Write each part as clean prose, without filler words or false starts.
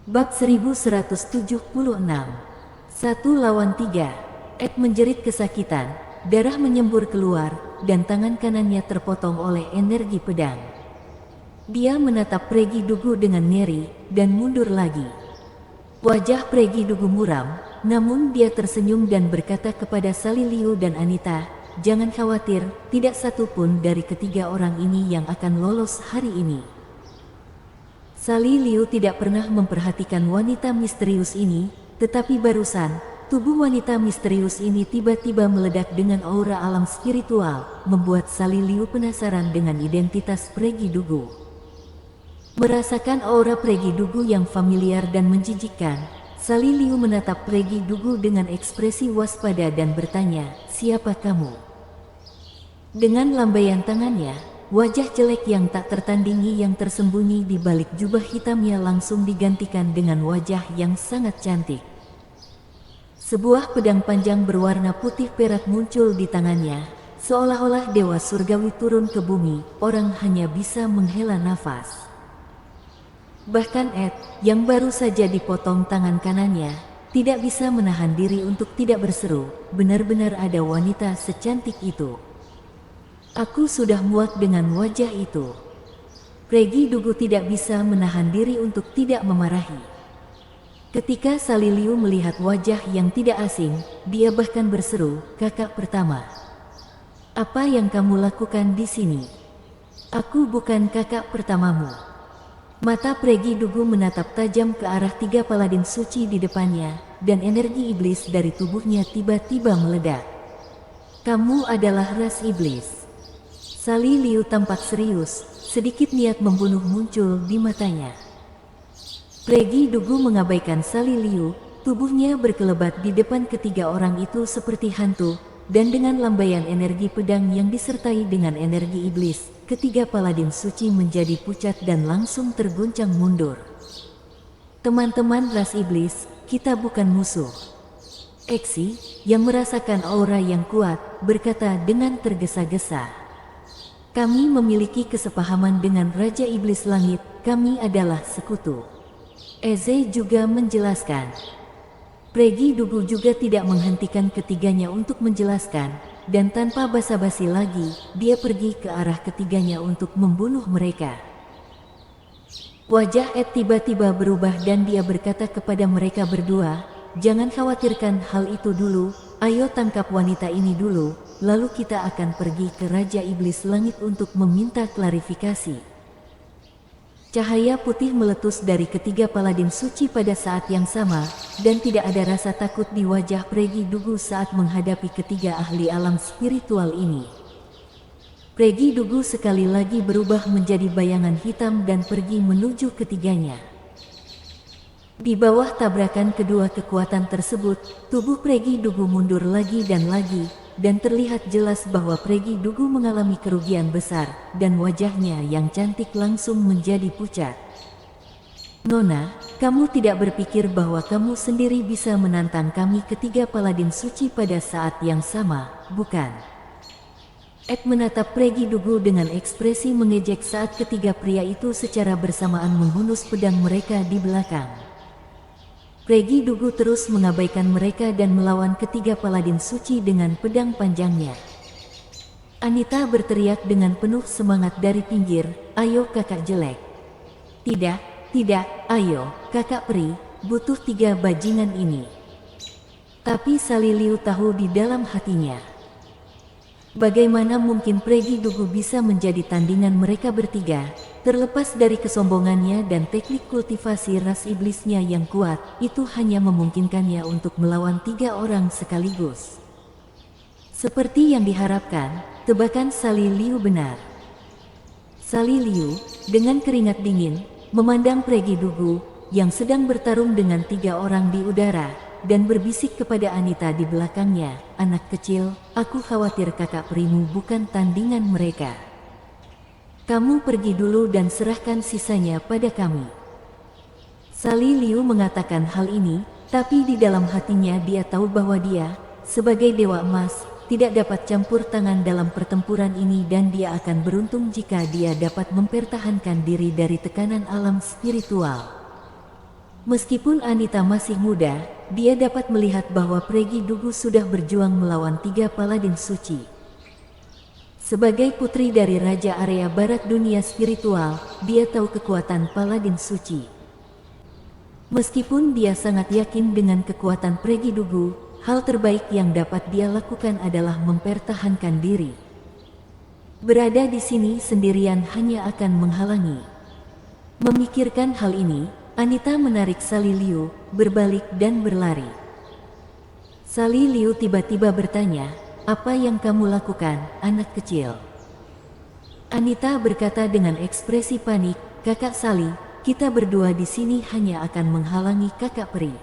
Bab 1176. Satu lawan tiga. Ed menjerit kesakitan, darah menyembur keluar, dan tangan kanannya terpotong oleh energi pedang. Dia menatap Pregi Dugu dengan ngeri, dan mundur lagi. Wajah Pregi Dugu muram, namun dia tersenyum dan berkata kepada Sally Liu dan Anita, "Jangan khawatir, tidak satu pun dari ketiga orang ini yang akan lolos hari ini." Sally Liu tidak pernah memperhatikan wanita misterius ini, tetapi barusan, tubuh wanita misterius ini tiba-tiba meledak dengan aura alam spiritual, membuat Sally Liu penasaran dengan identitas Pregi Dugu. Merasakan aura Pregi Dugu yang familiar dan menjijikkan, Sally Liu menatap Pregi Dugu dengan ekspresi waspada dan bertanya, "Siapa kamu?" Dengan lambaian tangannya, wajah jelek yang tak tertandingi yang tersembunyi di balik jubah hitamnya langsung digantikan dengan wajah yang sangat cantik. Sebuah pedang panjang berwarna putih perak muncul di tangannya, seolah-olah dewa surgawi turun ke bumi, orang hanya bisa menghela nafas. Bahkan Ed, yang baru saja dipotong tangan kanannya, tidak bisa menahan diri untuk tidak berseru, "Benar-benar ada wanita secantik itu. Aku sudah muak dengan wajah itu." Pregi Dugu tidak bisa menahan diri untuk tidak memarahi. Ketika Sally Liu melihat wajah yang tidak asing, dia bahkan berseru, "Kakak pertama. Apa yang kamu lakukan di sini? Aku bukan kakak pertamamu." Mata Pregi Dugu menatap tajam ke arah tiga paladin suci di depannya, dan energi iblis dari tubuhnya tiba-tiba meledak. "Kamu adalah ras iblis." Sally Liu tampak serius, sedikit niat membunuh muncul di matanya. Pregi Dugu mengabaikan Sally Liu, tubuhnya berkelebat di depan ketiga orang itu seperti hantu, dan dengan lambaian energi pedang yang disertai dengan energi iblis, ketiga paladin suci menjadi pucat dan langsung terguncang mundur. "Teman-teman ras iblis, kita bukan musuh." Eksi, yang merasakan aura yang kuat, berkata dengan tergesa-gesa, "Kami memiliki kesepahaman dengan Raja Iblis Langit, kami adalah sekutu." Eze juga menjelaskan. Pregi Dugu juga tidak menghentikan ketiganya untuk menjelaskan, dan tanpa basa-basi lagi, dia pergi ke arah ketiganya untuk membunuh mereka. Wajah Ed tiba-tiba berubah dan dia berkata kepada mereka berdua, "Jangan khawatirkan hal itu dulu, ayo tangkap wanita ini dulu, lalu kita akan pergi ke Raja Iblis Langit untuk meminta klarifikasi." Cahaya putih meletus dari ketiga paladin suci pada saat yang sama, dan tidak ada rasa takut di wajah Pregi Dugu saat menghadapi ketiga ahli alam spiritual ini. Pregi Dugu sekali lagi berubah menjadi bayangan hitam dan pergi menuju ketiganya. Di bawah tabrakan kedua kekuatan tersebut, tubuh Pregi Dugu mundur lagi, dan terlihat jelas bahwa Pregi Dugu mengalami kerugian besar, dan wajahnya yang cantik langsung menjadi pucat. "Nona, kamu tidak berpikir bahwa kamu sendiri bisa menantang kami ketiga paladin suci pada saat yang sama, bukan?" Ed menatap Pregi Dugu dengan ekspresi mengejek saat ketiga pria itu secara bersamaan menghunus pedang mereka di belakang. Pregi Dugu terus mengabaikan mereka dan melawan ketiga paladin suci dengan pedang panjangnya. Anita berteriak dengan penuh semangat dari pinggir, "Ayo kakak jelek." Tidak, ayo, kakak peri, butuh tiga bajingan ini." Tapi Sally Liu tahu di dalam hatinya, bagaimana mungkin Pregi Dugu bisa menjadi tandingan mereka bertiga, terlepas dari kesombongannya dan teknik kultivasi ras iblisnya yang kuat, itu hanya memungkinkannya untuk melawan tiga orang sekaligus. Seperti yang diharapkan, tebakan Sally Liu benar. Sally Liu, dengan keringat dingin, memandang Pregi Dugu, yang sedang bertarung dengan tiga orang di udara, dan berbisik kepada Anita di belakangnya, "Anak kecil, aku khawatir kakak perimu bukan tandingan mereka. Kamu pergi dulu dan serahkan sisanya pada kami." Sally Liu mengatakan hal ini, tapi di dalam hatinya dia tahu bahwa dia, sebagai Dewa Emas, tidak dapat campur tangan dalam pertempuran ini, dan dia akan beruntung jika dia dapat mempertahankan diri dari tekanan alam spiritual. Meskipun Anita masih muda, dia dapat melihat bahwa Pregi Dugu sudah berjuang melawan 3 paladin suci. Sebagai putri dari Raja Area Barat Dunia Spiritual, dia tahu kekuatan paladin suci. Meskipun dia sangat yakin dengan kekuatan Pregi Dugu, hal terbaik yang dapat dia lakukan adalah mempertahankan diri. Berada di sini sendirian hanya akan menghalangi. Memikirkan hal ini, Anita menarik Sali Liu, berbalik dan berlari. Sali Liu tiba-tiba bertanya, "Apa yang kamu lakukan, anak kecil?" Anita berkata dengan ekspresi panik, "Kakak Sali, kita berdua di sini hanya akan menghalangi kakak peri.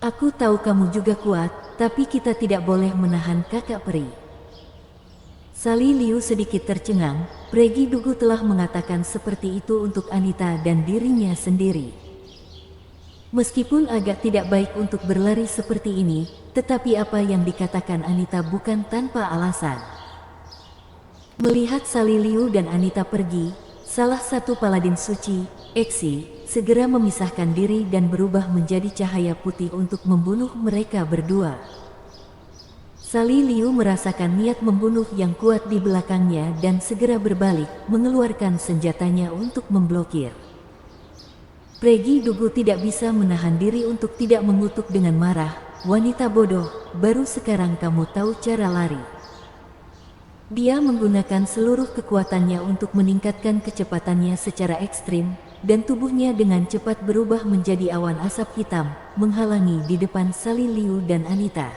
Aku tahu kamu juga kuat, tapi kita tidak boleh menahan kakak peri." Sali Liu sedikit tercengang. Pregi Dugu telah mengatakan seperti itu untuk Anita dan dirinya sendiri. Meskipun agak tidak baik untuk berlari seperti ini, tetapi apa yang dikatakan Anita bukan tanpa alasan. Melihat Sali Liu dan Anita pergi, salah satu paladin suci, Eksi, segera memisahkan diri dan berubah menjadi cahaya putih untuk membunuh mereka berdua. Sali Liu merasakan niat membunuh yang kuat di belakangnya dan segera berbalik, mengeluarkan senjatanya untuk memblokir. Pregi Dugu tidak bisa menahan diri untuk tidak mengutuk dengan marah, "Wanita bodoh, baru sekarang kamu tahu cara lari." Dia menggunakan seluruh kekuatannya untuk meningkatkan kecepatannya secara ekstrim, dan tubuhnya dengan cepat berubah menjadi awan asap hitam, menghalangi di depan Sali Liu dan Anita.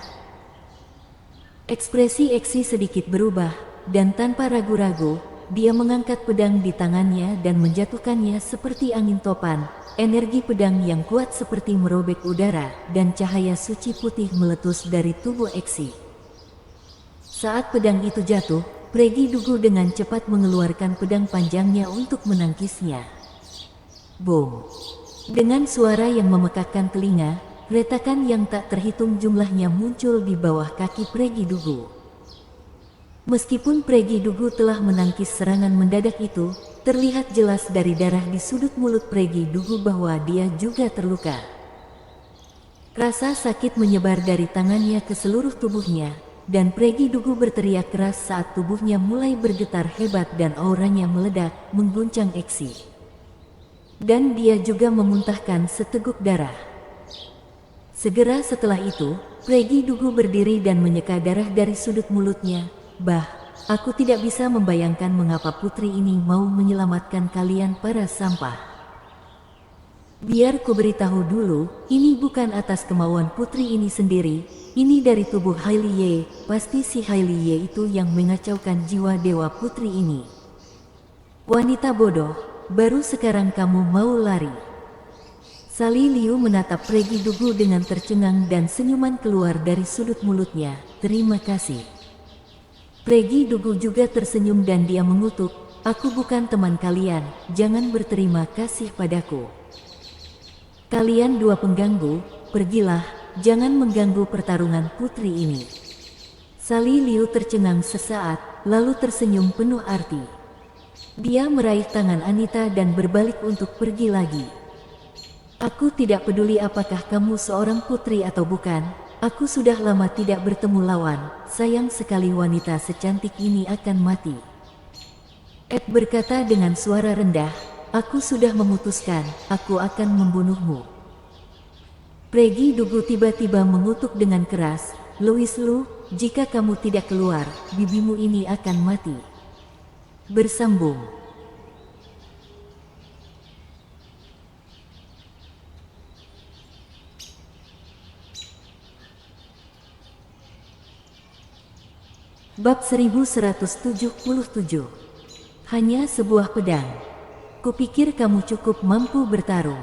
Ekspresi Eksi sedikit berubah, dan tanpa ragu-ragu, dia mengangkat pedang di tangannya dan menjatuhkannya seperti angin topan. Energi pedang yang kuat seperti merobek udara, dan cahaya suci putih meletus dari tubuh Eksi. Saat pedang itu jatuh, Pregi Dugu dengan cepat mengeluarkan pedang panjangnya untuk menangkisnya. Boom! Dengan suara yang memekakkan telinga, retakan yang tak terhitung jumlahnya muncul di bawah kaki Pregi Dugu. Meskipun Pregi Dugu telah menangkis serangan mendadak itu, terlihat jelas dari darah di sudut mulut Pregi Dugu bahwa dia juga terluka. Rasa sakit menyebar dari tangannya ke seluruh tubuhnya, dan Pregi Dugu berteriak keras saat tubuhnya mulai bergetar hebat dan auranya meledak, mengguncang Eksi. Dan dia juga memuntahkan seteguk darah. Segera setelah itu, Pregi Dugu berdiri dan menyeka darah dari sudut mulutnya. "Bah, aku tidak bisa membayangkan mengapa putri ini mau menyelamatkan kalian para sampah. Biar ku beritahu dulu, ini bukan atas kemauan putri ini sendiri, ini dari tubuh Hailie. Pasti si Hailie itu yang mengacaukan jiwa dewa putri ini. Wanita bodoh, baru sekarang kamu mau lari." Sali Liu menatap Pregi Dugu dengan tercengang dan senyuman keluar dari sudut mulutnya. "Terima kasih." Pregi Dugu juga tersenyum dan dia mengutuk, "Aku bukan teman kalian, jangan berterima kasih padaku. Kalian dua pengganggu, pergilah, jangan mengganggu pertarungan putri ini." Sali Liu tercengang sesaat, lalu tersenyum penuh arti. Dia meraih tangan Anita dan berbalik untuk pergi lagi. "Aku tidak peduli apakah kamu seorang putri atau bukan, aku sudah lama tidak bertemu lawan, sayang sekali wanita secantik ini akan mati." Ed berkata dengan suara rendah, "Aku sudah memutuskan, aku akan membunuhmu." Pregi Dugu tiba-tiba mengutuk dengan keras, "Louis Lu, jika kamu tidak keluar, bibimu ini akan mati." Bersambung. Bab 1177. Hanya sebuah pedang. Kupikir kamu cukup mampu bertarung.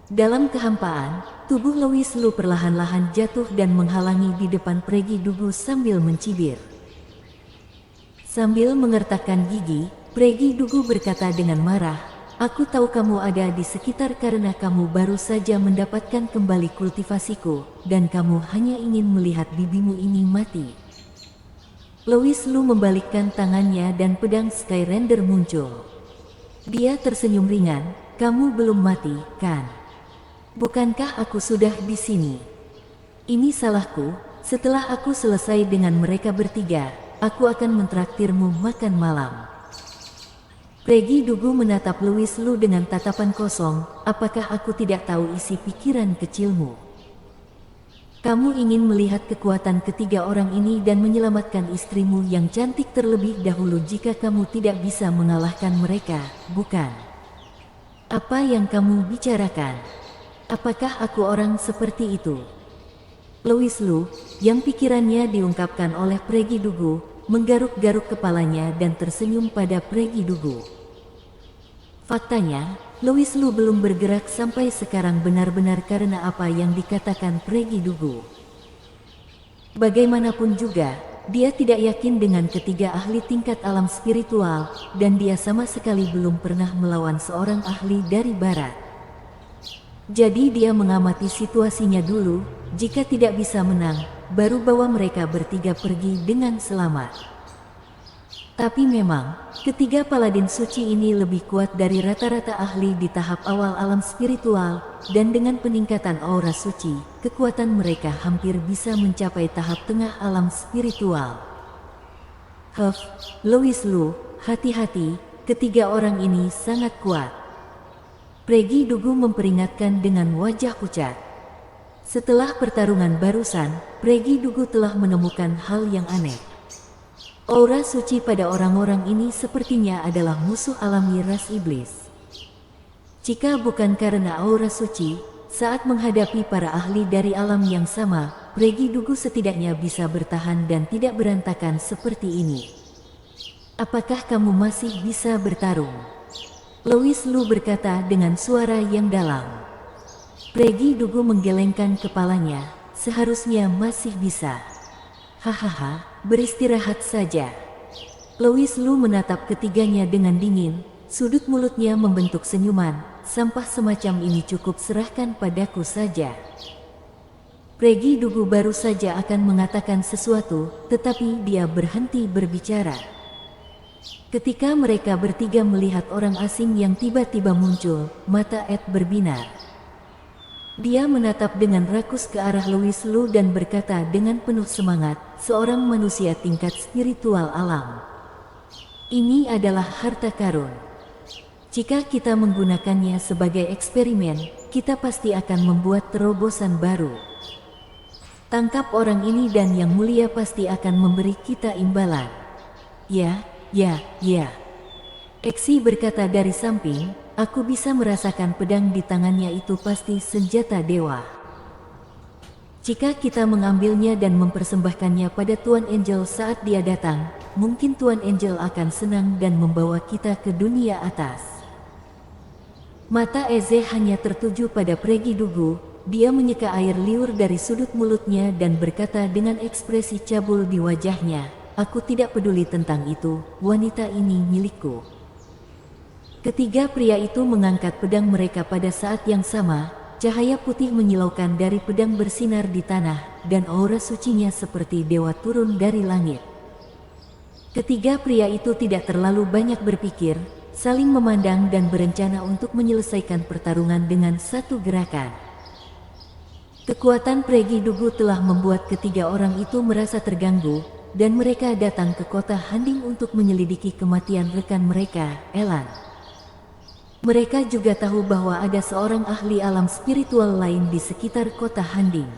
Dalam kehampaan, tubuh Louis Lu perlahan-lahan jatuh dan menghalangi di depan Pregi Dugu sambil mencibir. Sambil mengertakkan gigi, Pregi Dugu berkata dengan marah, "Aku tahu kamu ada di sekitar karena kamu baru saja mendapatkan kembali kultivasiku, dan kamu hanya ingin melihat bibimu ini mati." Louis Lu membalikkan tangannya dan pedang Skyrender muncul. Dia tersenyum ringan, "Kamu belum mati, kan?" Bukankah aku sudah di sini? Ini salahku. Setelah aku selesai dengan mereka bertiga, aku akan mentraktirmu makan malam. Pregi Dugu menatap Louis Lu dengan tatapan kosong. Apakah aku tidak tahu isi pikiran kecilmu? Kamu ingin melihat kekuatan ketiga orang ini dan menyelamatkan istrimu yang cantik terlebih dahulu jika kamu tidak bisa mengalahkan mereka, bukan? Apa yang kamu bicarakan? Apakah aku orang seperti itu? Louis Lu, yang pikirannya diungkapkan oleh Pregi Dugu, menggaruk-garuk kepalanya dan tersenyum pada Pregi Dugu. Faktanya, Louis Lu belum bergerak sampai sekarang benar-benar karena apa yang dikatakan Pregi Dugu. Bagaimanapun juga, dia tidak yakin dengan ketiga ahli tingkat alam spiritual, dan dia sama sekali belum pernah melawan seorang ahli dari barat. Jadi dia mengamati situasinya dulu, jika tidak bisa menang, baru bawa mereka bertiga pergi dengan selamat. Tapi memang, ketiga paladin suci ini lebih kuat dari rata-rata ahli di tahap awal alam spiritual, dan dengan peningkatan aura suci, kekuatan mereka hampir bisa mencapai tahap tengah alam spiritual. Louis Lu, hati-hati, ketiga orang ini sangat kuat. Pregi Dugu memperingatkan dengan wajah pucat. Setelah pertarungan barusan, Pregi Dugu telah menemukan hal yang aneh. Aura suci pada orang-orang ini sepertinya adalah musuh alami ras iblis. Jika bukan karena aura suci, saat menghadapi para ahli dari alam yang sama, Pregi Dugu setidaknya bisa bertahan dan tidak berantakan seperti ini. Apakah kamu masih bisa bertarung? Louis Lu berkata dengan suara yang dalam. Pregi Dugu menggelengkan kepalanya, seharusnya masih bisa. Hahaha, beristirahat saja. Louis Lu menatap ketiganya dengan dingin, sudut mulutnya membentuk senyuman. Sampah semacam ini cukup, serahkan padaku saja. Pregi Dugu baru saja akan mengatakan sesuatu, tetapi dia berhenti berbicara. Ketika mereka bertiga melihat orang asing yang tiba-tiba muncul, mata Ed berbinar. Dia menatap dengan rakus ke arah Louis Lu dan berkata dengan penuh semangat, seorang manusia tingkat spiritual alam. Ini adalah harta karun. Jika kita menggunakannya sebagai eksperimen, kita pasti akan membuat terobosan baru. Tangkap orang ini dan Yang Mulia pasti akan memberi kita imbalan. Ya. Eksi berkata dari samping, aku bisa merasakan pedang di tangannya itu pasti senjata dewa. Jika kita mengambilnya dan mempersembahkannya pada Tuan Angel saat dia datang, mungkin Tuan Angel akan senang dan membawa kita ke dunia atas. Mata Eze hanya tertuju pada Pregi Dugu. Dia menyeka air liur dari sudut mulutnya dan berkata dengan ekspresi cabul di wajahnya, aku tidak peduli tentang itu, wanita ini milikku. Ketiga pria itu mengangkat pedang mereka pada saat yang sama. Cahaya putih menyilaukan dari pedang bersinar di tanah, dan aura sucinya seperti dewa turun dari langit. Ketiga pria itu tidak terlalu banyak berpikir, saling memandang dan berencana untuk menyelesaikan pertarungan dengan satu gerakan. Kekuatan Pregi Dugu telah membuat ketiga orang itu merasa terganggu, dan mereka datang ke kota Handing untuk menyelidiki kematian rekan mereka, Elan. Mereka juga tahu bahwa ada seorang ahli alam spiritual lain di sekitar kota Handing.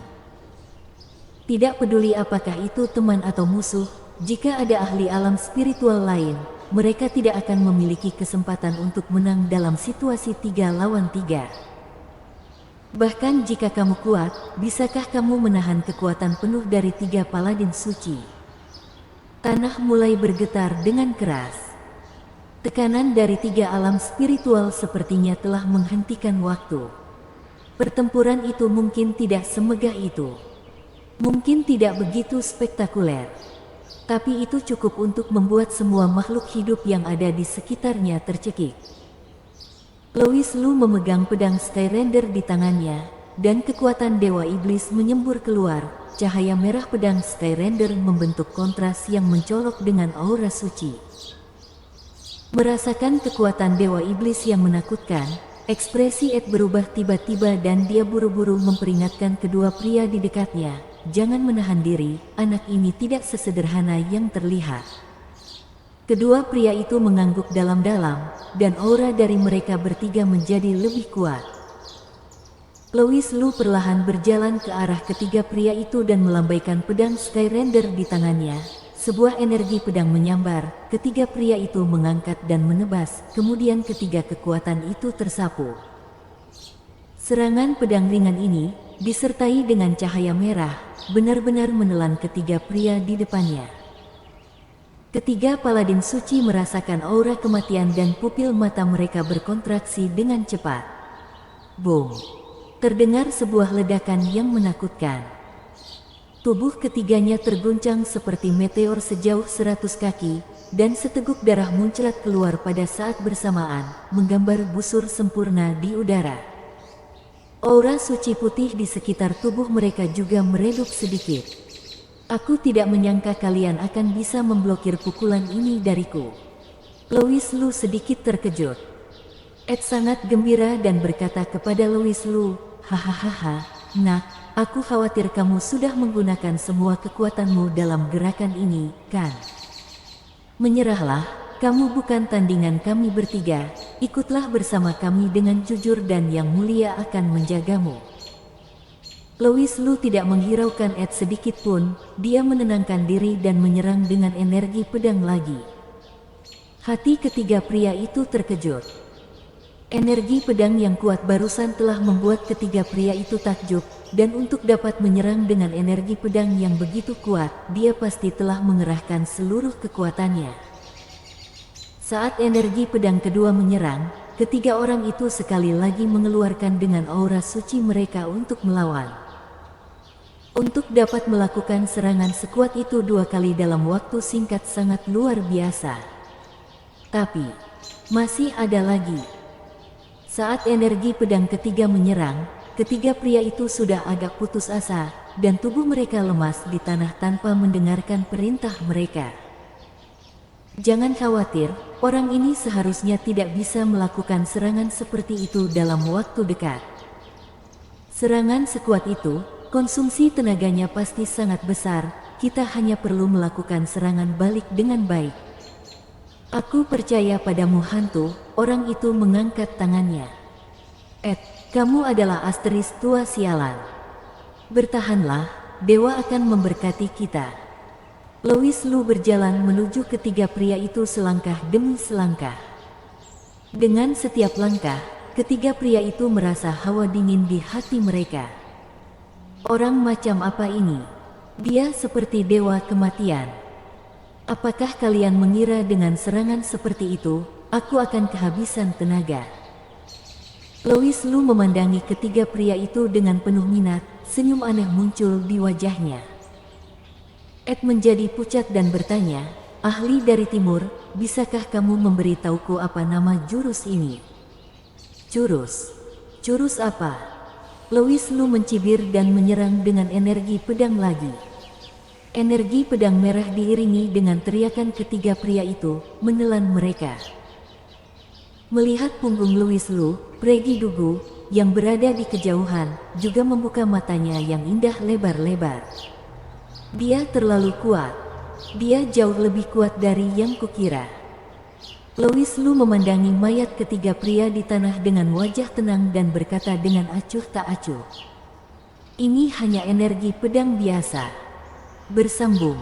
Tidak peduli apakah itu teman atau musuh, jika ada ahli alam spiritual lain, mereka tidak akan memiliki kesempatan untuk menang dalam situasi 3 lawan 3. Bahkan jika kamu kuat, bisakah kamu menahan kekuatan penuh dari 3 paladin suci? Tanah mulai bergetar dengan keras. Tekanan dari 3 alam spiritual sepertinya telah menghentikan waktu. Pertempuran itu mungkin tidak semegah itu. Mungkin tidak begitu spektakuler. Tapi itu cukup untuk membuat semua makhluk hidup yang ada di sekitarnya tercekik. Louis Lu memegang pedang Skyrender di tangannya, dan kekuatan Dewa Iblis menyembur keluar. Cahaya merah pedang Skyrender membentuk kontras yang mencolok dengan aura suci. Merasakan kekuatan Dewa Iblis yang menakutkan, Ekspresi Ed berubah tiba-tiba dan dia buru-buru memperingatkan kedua pria di dekatnya, "Jangan menahan diri, anak ini tidak sesederhana yang terlihat." Kedua pria itu mengangguk dalam-dalam, dan aura dari mereka bertiga menjadi lebih kuat. Louis Lu perlahan berjalan ke arah ketiga pria itu dan melambaikan pedang Skyrender di tangannya. Sebuah energi pedang menyambar, ketiga pria itu mengangkat dan menebas, kemudian ketiga kekuatan itu tersapu. Serangan pedang ringan ini, disertai dengan cahaya merah, benar-benar menelan ketiga pria di depannya. Ketiga paladin suci merasakan aura kematian dan pupil mata mereka berkontraksi dengan cepat. Boom! Terdengar sebuah ledakan yang menakutkan. Tubuh ketiganya terguncang seperti meteor sejauh 100 kaki, dan seteguk darah muncrat keluar pada saat bersamaan, menggambar busur sempurna di udara. Aura suci putih di sekitar tubuh mereka juga meredup sedikit. "Aku tidak menyangka kalian akan bisa memblokir pukulan ini dariku." Louis Lu sedikit terkejut. Ed sangat gembira dan berkata kepada Louis Lu, "Hahaha, nak, aku khawatir kamu sudah menggunakan semua kekuatanmu dalam gerakan ini, kan? Menyerahlah, kamu bukan tandingan kami bertiga, ikutlah bersama kami dengan jujur dan Yang Mulia akan menjagamu." Louis Lu tidak menghiraukan Ed sedikit pun, dia menenangkan diri dan menyerang dengan energi pedang lagi. Hati ketiga pria itu terkejut. Energi pedang yang kuat barusan telah membuat ketiga pria itu takjub, dan untuk dapat menyerang dengan energi pedang yang begitu kuat, dia pasti telah mengerahkan seluruh kekuatannya. Saat energi pedang kedua menyerang, ketiga orang itu sekali lagi mengeluarkan dengan aura suci mereka untuk melawan. Untuk dapat melakukan serangan sekuat itu dua kali dalam waktu singkat sangat luar biasa. Tapi, masih ada lagi. Saat energi pedang ketiga menyerang, ketiga pria itu sudah agak putus asa, dan tubuh mereka lemas di tanah tanpa mendengarkan perintah mereka. "Jangan khawatir, orang ini seharusnya tidak bisa melakukan serangan seperti itu dalam waktu dekat. Serangan sekuat itu, konsumsi tenaganya pasti sangat besar, kita hanya perlu melakukan serangan balik dengan baik." "Aku percaya padamu hantu," orang itu mengangkat tangannya. "Ed, kamu adalah asteris tua sialan. Bertahanlah, dewa akan memberkati kita." Louis Lu berjalan menuju ketiga pria itu selangkah demi selangkah. Dengan setiap langkah, ketiga pria itu merasa hawa dingin di hati mereka. Orang macam apa ini? Dia seperti dewa kematian. Apakah kalian mengira dengan serangan seperti itu, aku akan kehabisan tenaga? Louis Lu memandangi ketiga pria itu dengan penuh minat, senyum aneh muncul di wajahnya. Ed menjadi pucat dan bertanya, "Ahli dari timur, bisakah kamu memberitahuku apa nama jurus ini?" "Jurus? Jurus apa?" Louis Lu mencibir dan menyerang dengan energi pedang lagi. Energi pedang merah diiringi dengan teriakan ketiga pria itu, menelan mereka. Melihat punggung Louis Lu, Pregi Dugu, yang berada di kejauhan, juga membuka matanya yang indah lebar-lebar. "Dia terlalu kuat. Dia jauh lebih kuat dari yang kukira." Louis Lu memandangi mayat ketiga pria di tanah dengan wajah tenang dan berkata dengan acuh tak acuh, "Ini hanya energi pedang biasa." Bersambung.